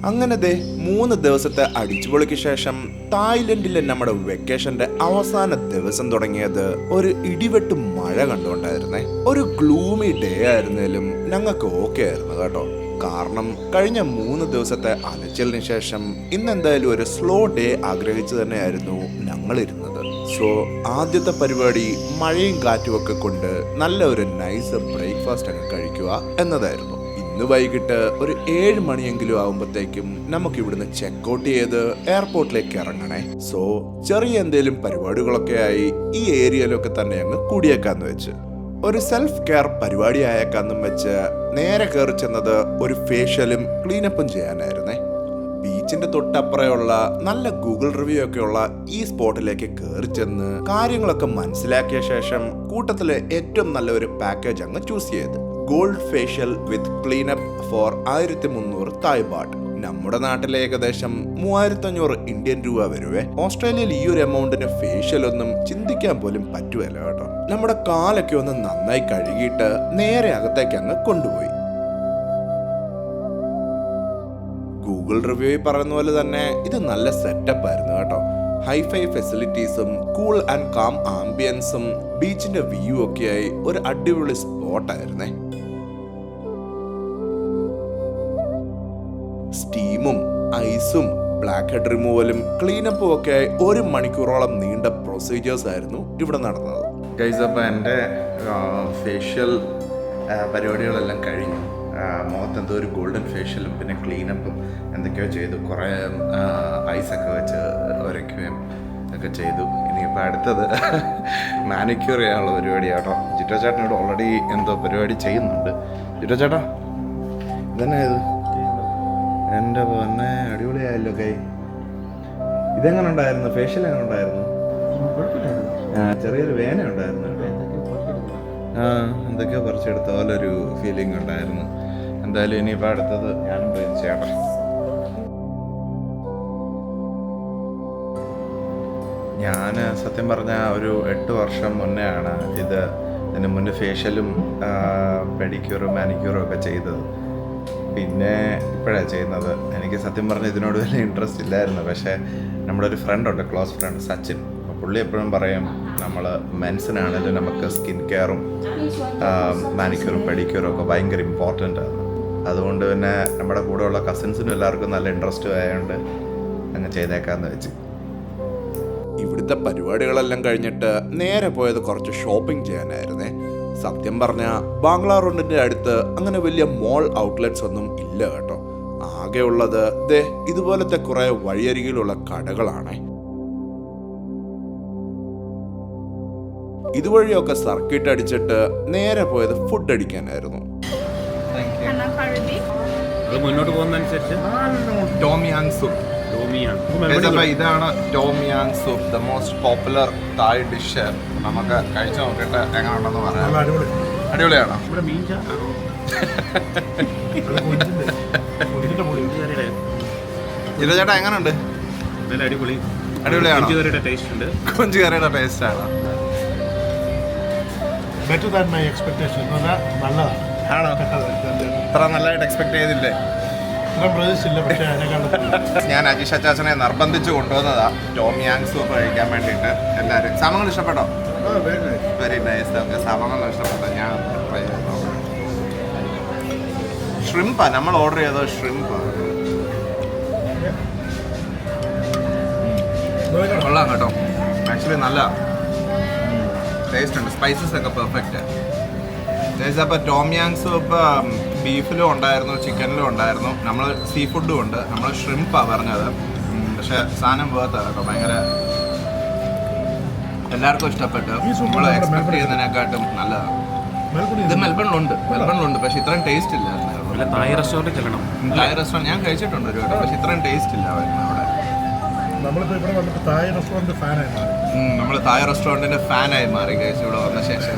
അങ്ങനെ 3 ദിവസത്തെ അടിച്ചുപൊളിക്ക് ശേഷം തായ്ലൻഡിലെ നമ്മുടെ വെക്കേഷന്റെ അവസാന ദിവസം തുടങ്ങിയത് ഒരു ഇടിവെട്ട് മഴ കണ്ടുകൊണ്ടായിരുന്നേ. ഒരു ഗ്ലൂമി ഡേ ആയിരുന്നാലും ഞങ്ങൾക്ക് ഓക്കെ ആയിരുന്നു കേട്ടോ. കാരണം കഴിഞ്ഞ 3 ദിവസത്തെ അലച്ചിലിന് ശേഷം ഇന്നെന്തായാലും ഒരു സ്ലോ ഡേ ആഗ്രഹിച്ചു തന്നെയായിരുന്നു ഞങ്ങളിരുന്നത്. സോ ആദ്യത്തെ പരിപാടി മഴയും കാറ്റും ഒക്കെ കൊണ്ട് നല്ല ഒരു നൈസ് ബ്രേക്ക്ഫാസ്റ്റ് അങ്ങ് കഴിക്കുക എന്നതായിരുന്നു. ഇന്ന് വൈകിട്ട് ഒരു 7 മണിയെങ്കിലും ആവുമ്പോഴത്തേക്കും നമുക്ക് ഇവിടുന്ന് ചെക്കൗട്ട് ചെയ്ത് എയർപോർട്ടിലേക്ക് ഇറങ്ങണേ. സോ ചെറിയ എന്തെങ്കിലും പരിപാടികളൊക്കെ ആയി ഈ ഏരിയയിലൊക്കെ തന്നെ അങ്ങ് കൂടിയേക്കാന്ന് വെച്ച് ഒരു സെൽഫ് കെയർ പരിപാടി ആയേക്കാന്നും വെച്ച് നേരെ കയറി ചെന്നത് ഒരു ഫേഷ്യലും ക്ലീനപ്പും ചെയ്യാനായിരുന്നേ. ബീച്ചിന്റെ തൊട്ടപ്പുറയുള്ള നല്ല ഗൂഗിൾ റിവ്യൂ ഒക്കെ ഉള്ള ഈ സ്പോട്ടിലേക്ക് കയറി ചെന്ന് കാര്യങ്ങളൊക്കെ മനസ്സിലാക്കിയ ശേഷം കൂട്ടത്തിലെ ഏറ്റവും നല്ല ഒരു പാക്കേജ് അങ്ങ് ചൂസ് ചെയ്ത് ഗോൾഡ് ഫേഷ്യൽ വിത്ത് ക്ലീനപ്പ് ഫോർ 1300 തായ് ബാട്ട്. നമ്മുടെ നാട്ടിലെ ഏകദേശം 3500 ഇന്ത്യൻ രൂപ വരുവേ. ഓസ്ട്രേലിയയിൽ ഈ ഒരു എമൗണ്ടിന് ഫേഷ്യൽ ഒന്നും ചിന്തിക്കാൻ പോലും പറ്റുമല്ല കേട്ടോ. നമ്മുടെ കാലൊക്കെ ഒന്ന് നന്നായി കഴുകിയിട്ട് നേരെ അകത്തേക്ക് അങ്ങ് കൊണ്ടുപോയി. ഗൂഗിൾ റിവ്യൂ പറയുന്ന പോലെ തന്നെ ഇത് നല്ല സെറ്റപ്പ് ആയിരുന്നു കേട്ടോ. ഹൈഫൈ ഫെസിലിറ്റീസും കൂൾ ആൻഡ് കാം ആംബിയൻസും ബീച്ചിന്റെ വ്യൂ ഒക്കെയായി ഒരു അടിപൊളി സ്പോട്ടായിരുന്നേ. സ്റ്റീമും ഐസും ബ്ലാക്ക് ഹെഡ് റിമൂവലും ക്ലീനപ്പും ഒക്കെ 1 മണിക്കൂറോളം നീണ്ട പ്രൊസീജിയേഴ്സ് ആയിരുന്നു ഇവിടെ നടന്നത്. ഗൈസ്, അപ്പോൾ എൻ്റെ ഫേഷ്യൽ പരിപാടികളെല്ലാം കഴിഞ്ഞു. മുഖത്ത് എന്തോ ഒരു ഗോൾഡൻ ഫേഷ്യലും പിന്നെ ക്ലീനപ്പും എന്തൊക്കെയോ ചെയ്തു. കുറേ ഐസൊക്കെ വെച്ച് ഉരയ്ക്കുകയും ഒക്കെ ചെയ്തു. ഇനിയിപ്പോൾ അടുത്തത് മാനിക്യൂർ ചെയ്യാനുള്ള പരിപാടി കേട്ടോ. ജിറ്റോ ചേട്ടനോട് ഓൾറെഡി എന്തോ പരിപാടി ചെയ്യുന്നുണ്ട്. ജിറ്റോ ചേട്ടാ, ഇതന്നെ ഇത് എൻ്റെ പൊന്നെ അടിപൊളിയായല്ലോ കൈ. ഇതെങ്ങനെ ഉണ്ടായിരുന്നു? ഫേഷ്യൽ എങ്ങനെ ഉണ്ടായിരുന്നു? ചെറിയൊരു വേന ഉണ്ടായിരുന്നു എന്തൊക്കെയോ പറിച്ചെടുത്ത പോലെ ഒരു ഫീലിംഗ് ഉണ്ടായിരുന്നു. എന്തായാലും ഇനിയിപ്പോൾ അടുത്തത് ഞാനും പോയി ചേട്ടാ. ഞാൻ സത്യം പറഞ്ഞാൽ ഒരു 8 വർഷം മുന്നേ ആണ് ഇതിന് മുന്നേ ഫേഷ്യലും പെഡിക്യൂറും മാനിക്യൂറും ഒക്കെ ചെയ്തത്. പിന്നെ ഇപ്പോഴാണ് ചെയ്യുന്നത്. എനിക്ക് സത്യം പറഞ്ഞാൽ ഇതിനോട് വലിയ ഇൻട്രസ്റ്റ് ഇല്ലായിരുന്നു. പക്ഷേ നമ്മുടെ ഒരു ഫ്രണ്ടുണ്ട്, ക്ലോസ് ഫ്രണ്ട് സച്ചിൻ. പുള്ളി എപ്പോഴും പറയും നമ്മൾ മെൻസിനാണെങ്കിലും നമുക്ക് സ്കിൻ കെയറും മാനിക്യൂറും പെഡിക്യൂറും ഒക്കെ ഭയങ്കര ഇമ്പോർട്ടൻ്റ് ആണ്. അതുകൊണ്ട് പിന്നെ നമ്മുടെ കൂടെയുള്ള കസിൻസിനും എല്ലാവർക്കും നല്ല ഇൻട്രസ്റ്റ് ആയതുകൊണ്ട് അങ്ങ് ചെയ്തേക്കാന്ന് വെച്ച്. ഇവിടുത്തെ പരിപാടികളെല്ലാം കഴിഞ്ഞിട്ട് നേരെ പോയത് കുറച്ച് ഷോപ്പിംഗ് ചെയ്യാനായിരുന്നേ. സത്യം പറഞ്ഞാൽ ബാംഗ്ലാറോണ്ടിന്റെ അടുത്ത് അങ്ങനെ വലിയ മോൾ ഔട്ട്ലെറ്റ്സ് ഒന്നും ഇല്ല കേട്ടോ. ആകെ ഉള്ളത് ഇതുപോലത്തെ കുറെ വഴിയരികിലുള്ള കടകളാണ്. ഇതുവഴിയൊക്കെ സർക്കിട്ട് അടിച്ചിട്ട് നേരെ പോയത് ഫുഡ് അടിക്കാനായിരുന്നു. മുന്നോട്ട് പോകുന്നതനുസരിച്ച് ടോം യാങ് സൂപ്പ്. ഇതാണ് tom yum soup, the most popular Thai dish. നമുക്ക് കഴിച്ചു നോക്കിയിട്ട് എങ്ങനെയുണ്ടെന്ന് പറയാം. അടിപൊളിയാണോ? ജിതോ ചേട്ടാ, എങ്ങനെയുണ്ട്? അടിപൊളിയാണോ? കൊഞ്ച് കറിയുടെ ടേസ്റ്റ് ആണ്. ആണോ? അത്ര നല്ലതായിട്ട് എക്സ്പെക്ട് ചെയ്തില്ലേ? ഞാൻ അജീഷ് അച്ചാച്ചനെ നിർബന്ധിച്ച് കൊണ്ടുവന്നതാ ടോം യാങ് സൂപ്പ് കഴിക്കാൻ വേണ്ടിയിട്ട്. എല്ലാവരും സാമങ്ങൾ ഇഷ്ടപ്പെട്ടോ? Very nice. നമുക്ക് സാമങ്ങൾ ഇഷ്ടപ്പെട്ടോ? ഞാൻ ട്രൈ ചെയ്തോ. ഷ്രിംപാ നമ്മൾ ഓർഡർ ചെയ്തോ? ഷ്രിംപാ കൊള്ളാം കേട്ടോ. ആക്ച്വലി നല്ല ടേസ്റ്റ് ഉണ്ട്. സ്പൈസസ് ഒക്കെ പെർഫെക്റ്റ്. അപ്പോൾ ടോം യാങ് സൂപ്പ് ബീഫിലും ഉണ്ടായിരുന്നു, ചിക്കനിലും ഉണ്ടായിരുന്നു. നമ്മൾ സീ ഫുഡും ഉണ്ട്. നമ്മൾ ഷ്രിംപാണ് പറഞ്ഞത്. പക്ഷെ സാധനം വേർത്ത് കേട്ടോ. ഭയങ്കര എല്ലാവർക്കും ഇഷ്ടപ്പെട്ടു. നമ്മൾ എക്സ്പെക്ട് ചെയ്യുന്നതിനെക്കാട്ടും നല്ലതാണ്. ഇത് മെൽബണിലുണ്ട്. പക്ഷെ ഇത്രയും ടേസ്റ്റ് ഇല്ല. തായ് റെസ്റ്റോറൻറ്റ് ചെല്ലണം. തായ് റെസ്റ്റോറൻറ്റ് ഞാൻ കഴിച്ചിട്ടുണ്ട് ഒരു വട്ടം. പക്ഷെ ഇത്രയും ടേസ്റ്റ് ഇല്ല അവിടെ. നമ്മൾ തായ് റെസ്റ്റോറൻറ്റിന്റെ ഫാനായി മാറി കഴിച്ചു ഇവിടെ വന്ന ശേഷം.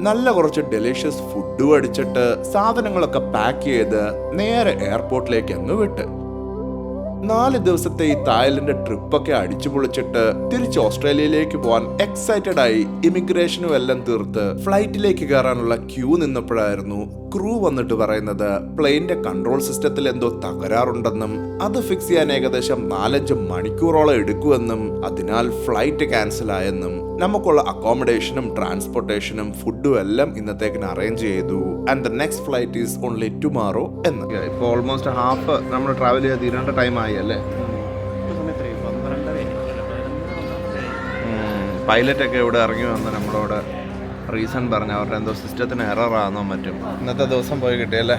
നല്ല കുറച്ച് ഡെലിഷ്യസ് ഫുഡും അടിച്ചിട്ട് സാധനങ്ങളൊക്കെ പാക്ക് ചെയ്ത് നേരെ എയർപോർട്ടിലേക്ക് അങ്ങ് വിട്ട് 4 ദിവസത്തെ ഈ തായ്ലൻഡ് ട്രിപ്പൊക്കെ അടിച്ചു പൊളിച്ചിട്ട് തിരിച്ച് ഓസ്ട്രേലിയയിലേക്ക് പോകാൻ എക്സൈറ്റഡ് ആയി ഇമിഗ്രേഷനും എല്ലാം തീർത്ത് ഫ്ലൈറ്റിലേക്ക് കയറാനുള്ള ക്യൂ നിന്നപ്പോഴായിരുന്നു ക്രൂ വന്നിട്ട് പറയുന്നത് പ്ലെയിന്റെ കൺട്രോൾ സിസ്റ്റത്തിൽ എന്തോ തകരാറുണ്ടെന്നും അത് ഫിക്സ് ചെയ്യാൻ ഏകദേശം 4-5 മണിക്കൂറോളം എടുക്കുമെന്നും അതിനാൽ ഫ്ലൈറ്റ് ക്യാൻസൽ ആയെന്നും നമുക്കുള്ള അക്കോമഡേഷനും ട്രാൻസ്പോർട്ടേഷനും ഫുഡും എല്ലാം ഇന്നത്തേക്കിന് അറേഞ്ച് ചെയ്തു and the next flight is only tomorrow എന്ന്. ഇപ്പോൾ ഓൾമോസ്റ്റ് ഹാഫ് നമ്മൾ ട്രാവൽ ചെയ്ത് തീരേണ്ട ടൈം ആയി അല്ലേ? പൈലറ്റൊക്കെ ഇവിടെ ഇറങ്ങി വന്ന് നമ്മളോട് റീസൺ പറഞ്ഞു അവരുടെ എന്തോ സിസ്റ്റത്തിന് എററാണെന്നോ മറ്റും. ഇന്നത്തെ ദിവസം പോയി കിട്ടിയല്ലേ?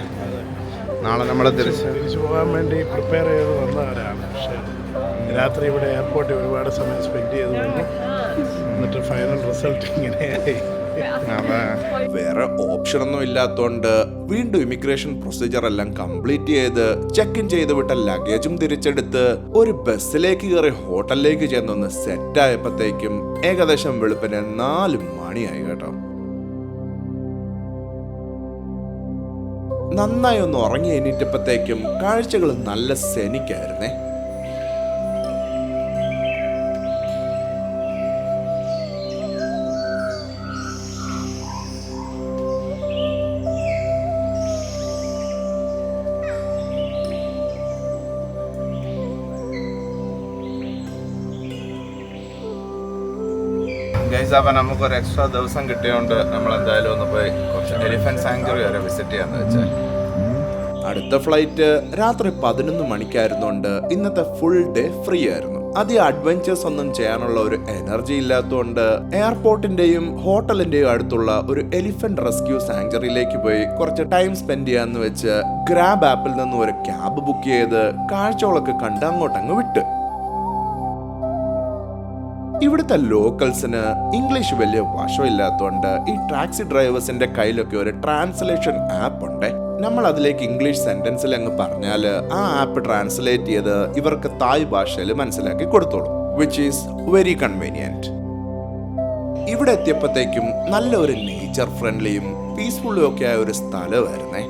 നാളെ നമ്മൾ തിരിച്ചു പോകാൻ വേണ്ടി പ്രിപ്പയർ ചെയ്ത് വന്നവരാണ്. പക്ഷേ രാത്രി ഇവിടെ എയർപോർട്ടിൽ ഒരുപാട് സമയം സ്പെൻഡ് ചെയ്ത് വന്നു. എന്നിട്ട് ഫൈനൽ റിസൾട്ട് ഇങ്ങനെയായി. വേറെ ഓപ്ഷൻ ഒന്നും ഇല്ലാത്തോണ്ട് വീണ്ടും ഇമിഗ്രേഷൻ പ്രൊസീജിയർ എല്ലാം കംപ്ലീറ്റ് ചെയ്ത് ചെക്ക് ഇൻ ചെയ്ത് വിട്ട ലഗേജും തിരിച്ചെടുത്ത് ഒരു ബസ്സിലേക്ക് കയറി ഹോട്ടലിലേക്ക് ചെന്നൊന്ന് സെറ്റ് ആയപ്പോഴത്തേക്കും ഏകദേശം വെളുപ്പിന് 4 മണിയായി കേട്ടോ. നന്നായി ഒന്ന് ഉറങ്ങി എണീറ്റപ്പോഴത്തേക്കും കാഴ്ചകൾ നല്ല സെനിക്കായിരുന്നേ. അപ്പം നമുക്കൊരു എക്സ്ട്രാ ദിവസം കിട്ടിയോണ്ട് നമ്മൾ എന്തായാലും ഒന്ന് പോയി കുറച്ച് എലിഫന്റ് സാങ്ച്വറി വരെ വിസിറ്റ് ചെയ്യാന്ന് വെച്ചാൽ. അടുത്ത ഫ്ലൈറ്റ് രാത്രി 11 മണിക്കായിരുന്നോണ്ട് ഇന്നത്തെ ഫുൾ ഡേ ഫ്രീ ആയിരുന്നു. അധികം അഡ്വഞ്ചേഴ്സ് ഒന്നും ചെയ്യാനുള്ള ഒരു എനർജി ഇല്ലാത്തതുകൊണ്ട് എയർപോർട്ടിന്റെയും ഹോട്ടലിന്റെയും അടുത്തുള്ള ഒരു എലിഫന്റ് റെസ്ക്യൂ സാങ്ച്വറിയിലേക്ക് പോയി കുറച്ച് ടൈം സ്പെൻഡ് ചെയ്യാന്ന് വെച്ച് ഗ്രാബ് ആപ്പിൽ നിന്ന് ഒരു ക്യാബ് ബുക്ക് ചെയ്ത് കാഴ്ചകളൊക്കെ കണ്ട് അങ്ങോട്ടങ്ങ് വിട്ട്. ഇവിടുത്തെ ലോക്കൽസിന് ഇംഗ്ലീഷ് വലിയ വശമില്ലാത്തതുകൊണ്ട് ഈ ടാക്സി ഡ്രൈവേഴ്സിന്റെ കയ്യിലൊക്കെ ഒരു ട്രാൻസ്ലേഷൻ ആപ്പ് ഉണ്ട്. നമ്മൾ അതിലേക്ക് ഇംഗ്ലീഷ് സെന്റൻസിൽ അങ്ങ് പറഞ്ഞാൽ ആ ആപ്പ് ട്രാൻസ്ലേറ്റ് ചെയ്ത് ഇവർക്ക് തായ് ഭാഷയിൽ മനസ്സിലാക്കി കൊടുത്തോളും, വിച്ച് ഈസ് വെരി കൺവീനിയന്റ്. ഇവിടെ എത്തിയപ്പോഴത്തേക്കും നല്ലൊരു നേച്ചർ ഫ്രണ്ട്ലിയും പീസ്ഫുള്ളും ഒക്കെ ആയ ഒരു സ്ഥലമായിരുന്നേ.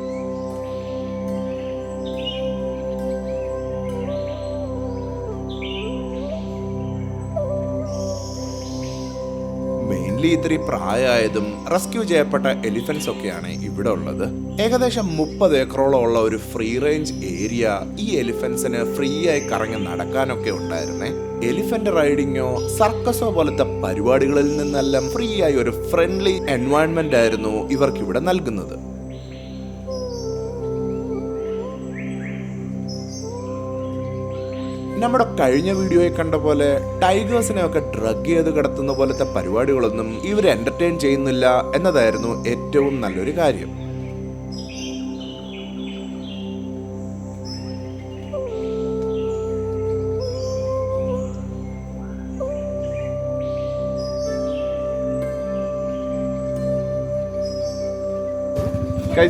ഇത്തിരി പ്രായമായതും റെസ്ക്യൂ ചെയ്യപ്പെട്ട എലിഫന്റ്സ് ഒക്കെയാണ് ഇവിടെ ഉള്ളത്. ഏകദേശം 30 ഏക്കറോളം ഉള്ള ഒരു ഫ്രീ റേഞ്ച് ഏരിയ ഈ എലിഫന്റ്സിന് ഫ്രീ ആയി കറങ്ങി നടക്കാനൊക്കെ ഉണ്ടായിരുന്നേ. എലിഫന്റ് റൈഡിങ്ങോ സർക്കസോ പോലത്തെ പരിപാടികളിൽ നിന്നെല്ലാം ഫ്രീ ആയി ഒരു ഫ്രണ്ട്ലി എൻവയോൺമെന്റ് ആയിരുന്നു ഇവർക്ക് ഇവിടെ നൽകുന്നത്. നമ്മുടെ കഴിഞ്ഞ വീഡിയോയിൽ കണ്ട പോലെ ടൈഗേഴ്സിനെ ഒക്കെ ഡ്രഗ് ചെയ്ത് കിടത്തുന്ന പോലത്തെ പരിപാടികളൊന്നും ഇവർ എന്റർടൈൻ ചെയ്യുന്നില്ല എന്നതായിരുന്നു ഏറ്റവും നല്ലൊരു കാര്യം.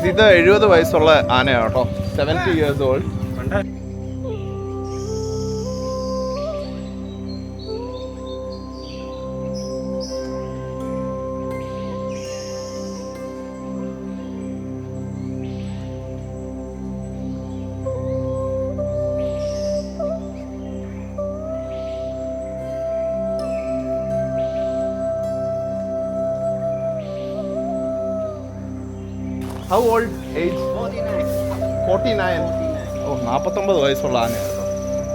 ഇത് 70 വയസ്സുള്ള ആനയാട്ടോ, 70 years old. How old? Age? 49. ഓ 49 വയസ്സുള്ള ആനയാണോ?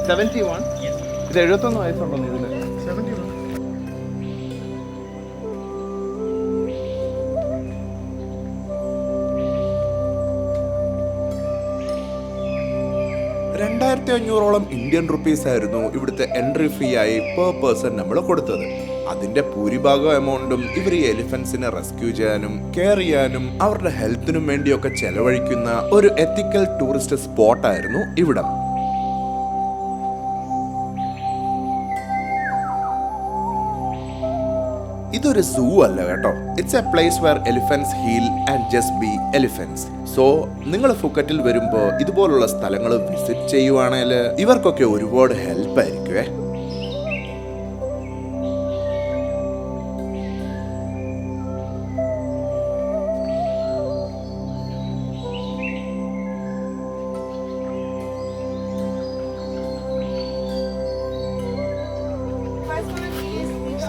71? ഇത് 71 വയസ്സുണ്ടോ ഇതിന്? 71. $2,500 ഇന്ത്യൻ റുപ്പീസ് ആയിരുന്നു ഇവിടുത്തെ എൻട്രി ഫീ ആയി പെർ പേഴ്സൺ നമ്മൾ കൊടുത്തത്. അതിന്റെ ഭൂരിഭാഗം എമൗണ്ടും ഇവർ ഈ എലിഫന്റ്സിനെ റെസ്ക്യൂ ചെയ്യാനും കെയർ ചെയ്യാനും അവരുടെ ഹെൽത്തിനും വേണ്ടിയൊക്കെ ചെലവഴിക്കുന്ന ഒരു എത്തിക്കൽ ടൂറിസ്റ്റ് സ്പോട്ടായിരുന്നു ഇവിടം. ഇതൊരു സൂ അല്ല കേട്ടോ, it's a place where elephants heal and just be elephants. So നിങ്ങൾ ഫുക്കറ്റിൽ വരുമ്പോൾ ഇതുപോലുള്ള സ്ഥലങ്ങൾ വിസിറ്റ് ചെയ്യുവാണെങ്കിൽ ഇവർക്കൊക്കെ ഒരുപാട് ഹെൽപ്പ് ആയിരിക്കുവേ.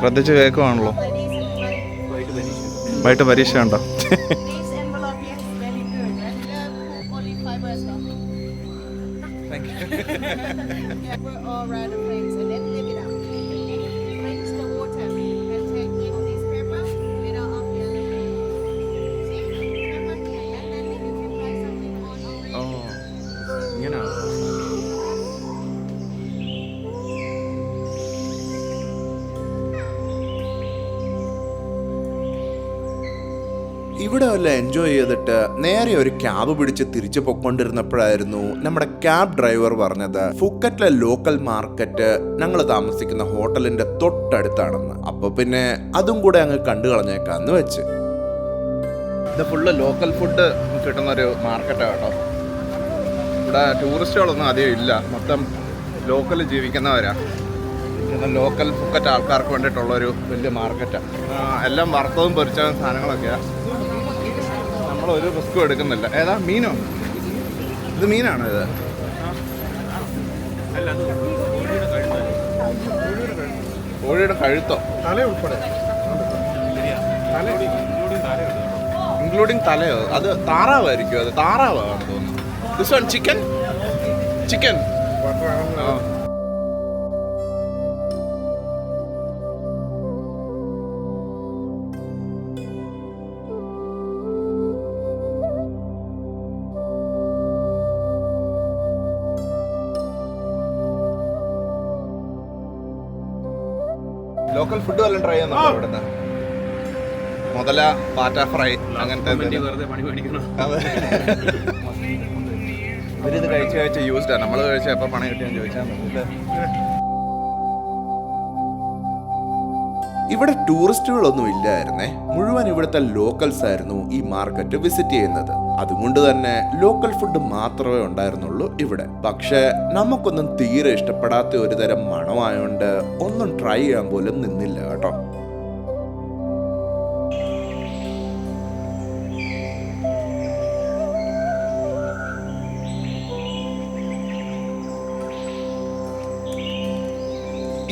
ശ്രദ്ധിച്ച് കേൾക്കുവാണല്ലോ. വൈകിട്ട് പരീക്ഷ ഉണ്ടോ? This envelope here is very good. Only 5 years old. Yeah, we're all rather friends and then live it up. Rinse the water and take in this paper, middle of the see paper here, and then you can buy something on orange. ഇങ്ങനെയാണോ? ഇവിടെ വല്ല enjoy ചെയ്തിട്ട് നേരെ ഒരു cab പിടിച്ച് തിരിച്ചു പൊക്കൊണ്ടിരുന്നപ്പോഴായിരുന്നു നമ്മുടെ cab driver പറഞ്ഞത് ഫുക്കറ്റിലെ ലോക്കൽ മാർക്കറ്റ് ഞങ്ങൾ താമസിക്കുന്ന ഹോട്ടലിന്റെ തൊട്ടടുത്താണെന്ന്. അപ്പൊ പിന്നെ അതും കൂടെ അങ്ങ് കണ്ടു കളഞ്ഞേക്കാന്ന് വെച്ച്. ഇത് ഫുള്ള് ലോക്കൽ ഫുഡ് കിട്ടുന്നൊരു മാർക്കറ്റാണ് കേട്ടോ. ഇവിടെ ടൂറിസ്റ്റുകളൊന്നും അധികം ഇല്ല, മൊത്തം ലോക്കൽ ജീവിക്കുന്നവരാ. പിന്നെ ലോക്കൽ ഫുക്കറ്റ് ആൾക്കാർക്ക് വേണ്ടിയിട്ടുള്ളൊരു വലിയ മാർക്കറ്റാണ്. എല്ലാം വറുത്തതും പൊരിച്ചതും സാധനങ്ങളൊക്കെയാണ്. നമ്മളൊരു റിസ്ക്കും എടുക്കുന്നില്ല. ഏതാ മീനോ? ഇത് മീനാണോ ഇത്? അല്ല, അത് കോഴിയുടെ കഴുത്താണ്. കോഴിയുടെ കഴുത്തോ? തല ഉൾപ്പെടെ ഇൻക്ലൂഡിങ് തലയോ? അത് താറാവായിരിക്കും. അത് താറാവാണ് തോന്നുന്നു. This one chicken. Chicken local food വല്ലതും ട്രൈ ചെയ്യുന്നുണ്ടോ ഇവിടുന്ന്? മുതല, പാറ്റ ഫ്രൈ, അങ്ങനത്തെ എന്തെങ്കിലും? വെറുതെ പണി മേടിക്കണം. ഇവരിത് കഴിച്ച് യൂസ്ഡാ. നമ്മൾ കഴിച്ച എപ്പോൾ പണം കിട്ടിയെന്ന് ചോദിച്ചാൽ മതി. ഇവിടെ ടൂറിസ്റ്റുകളൊന്നും ഇല്ലായിരുന്നേ. മുഴുവൻ ഇവിടുത്തെ ലോക്കൽസ് ആയിരുന്നു ഈ മാർക്കറ്റ് വിസിറ്റ് ചെയ്യുന്നത്. അതുകൊണ്ട് തന്നെ ലോക്കൽ ഫുഡ് മാത്രമേ ഉണ്ടായിരുന്നുള്ളൂ ഇവിടെ. പക്ഷേ നമുക്കൊന്നും തീരെ ഇഷ്ടപ്പെടാത്ത ഒരു തരം മണമായോണ്ട് ഒന്നും ട്രൈ ചെയ്യാൻ പോലും നിന്നില്ല കേട്ടോ.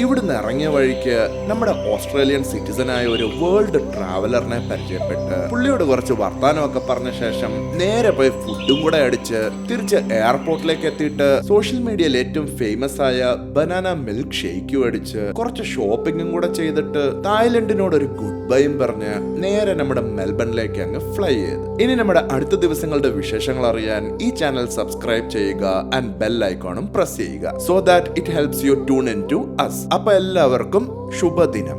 ഇവിടുന്ന് ഇറങ്ങിയ വഴിക്ക് നമ്മുടെ ഓസ്ട്രേലിയൻ സിറ്റിസനായ ഒരു വേൾഡ് ട്രാവലറിനെ പരിചയപ്പെട്ട് പുള്ളിയോട് കുറച്ച് വർത്താനമൊക്കെ പറഞ്ഞ ശേഷം നേരെ പോയി ഫുഡും കൂടെ അടിച്ച് തിരിച്ച് എയർപോർട്ടിലേക്ക് എത്തിയിട്ട് സോഷ്യൽ മീഡിയയിൽ ഏറ്റവും ഫേമസ് ആയ ബനാന മിൽക്ക് ഷേക്കും അടിച്ച് കുറച്ച് ഷോപ്പിങ്ങും കൂടെ ചെയ്തിട്ട് തായ്ലൻഡിനോട് ഒരു ഗുഡ് ബൈയും പറഞ്ഞ് നേരെ നമ്മുടെ മെൽബണിലേക്ക് അങ്ങ് ഫ്ലൈ ചെയ്ത്. ഇനി നമ്മുടെ അടുത്ത ദിവസങ്ങളുടെ വിശേഷങ്ങൾ അറിയാൻ ഈ ചാനൽ സബ്സ്ക്രൈബ് ചെയ്യുക ആൻഡ് ബെൽ ഐക്കോണും പ്രസ് ചെയ്യുക. So that it helps you tune in to us. അപ്പൊ എല്ലാവർക്കും ശുഭദിനം.